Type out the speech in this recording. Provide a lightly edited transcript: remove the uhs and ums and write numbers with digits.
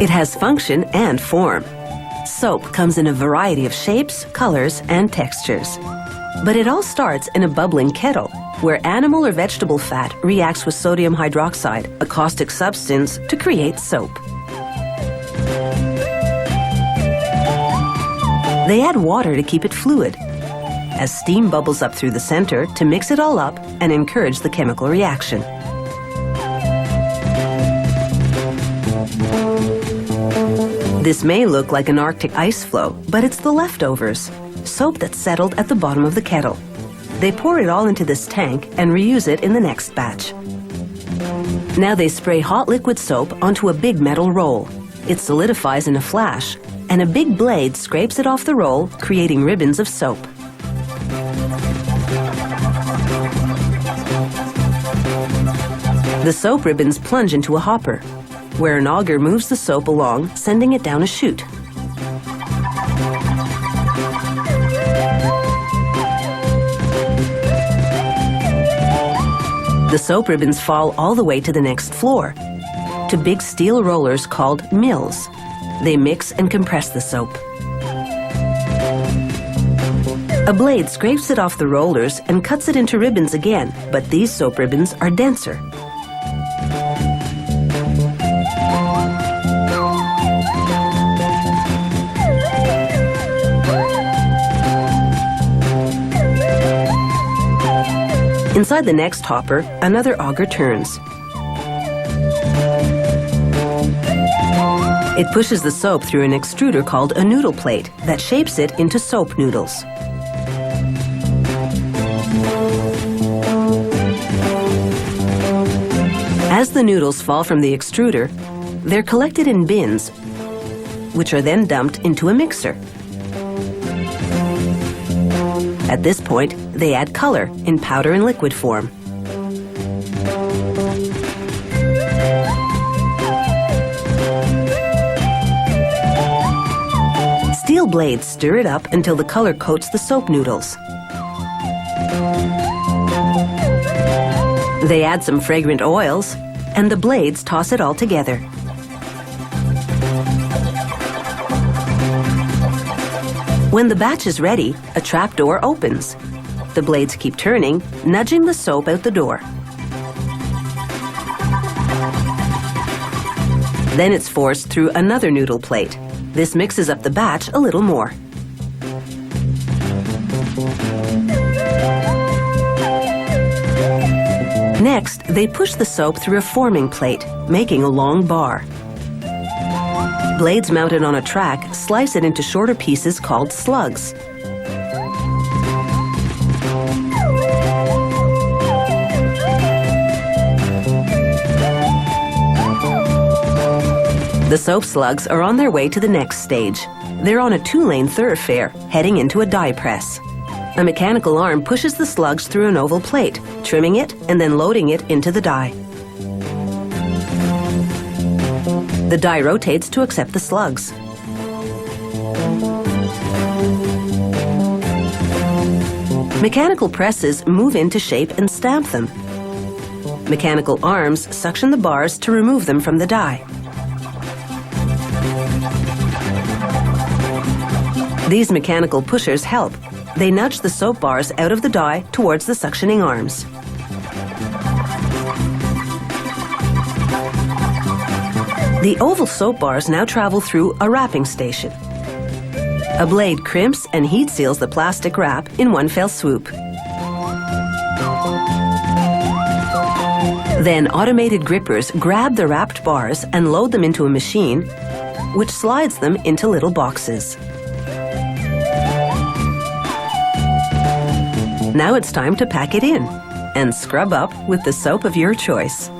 It has function and form. Soap comes in a variety of shapes, colors, and textures. But it all starts in a bubbling kettle, where animal or vegetable fat reacts with sodium hydroxide, a caustic substance, to create soap. They add water to keep it fluid, as steam bubbles up through the center to mix it all up and encourage the chemical reaction. This may look like an Arctic ice floe, but it's the leftovers, soap that's settled at the bottom of the kettle. They pour it all into this tank and reuse it in the next batch. Now they spray hot liquid soap onto a big metal roll. It solidifies in a flash, and a big blade scrapes it off the roll, creating ribbons of soap. The soap ribbons plunge into a hopper, where an auger moves the soap along, sending it down a chute. The soap ribbons fall all the way to the next floor, to big steel rollers called mills. They mix and compress the soap. A blade scrapes it off the rollers and cuts it into ribbons again, but these soap ribbons are denser. Inside the next hopper, another auger turns. It pushes the soap through an extruder called a noodle plate that shapes it into soap noodles. As the noodles fall from the extruder, they're collected in bins, which are then dumped into a mixer. At this point, they add color in powder and liquid form. Steel blades stir it up until the color coats the soap noodles. They add some fragrant oils, and the blades toss it all together. When the batch is ready, a trap door opens. The blades keep turning, nudging the soap out the door. Then it's forced through another noodle plate. This mixes up the batch a little more. Next, they push the soap through a forming plate, making a long bar. Blades mounted on a track slice it into shorter pieces called slugs. The soap slugs are on their way to the next stage. They're on a 2-lane thoroughfare, heading into a die press. A mechanical arm pushes the slugs through an oval plate, trimming it and then loading it into the die. The die rotates to accept the slugs. Mechanical presses move in to shape and stamp them. Mechanical arms suction the bars to remove them from the die. These mechanical pushers help. They nudge the soap bars out of the die towards the suctioning arms. The oval soap bars now travel through a wrapping station. A blade crimps and heat seals the plastic wrap in one fell swoop. Then automated grippers grab the wrapped bars and load them into a machine, which slides them into little boxes. Now it's time to pack it in and scrub up with the soap of your choice.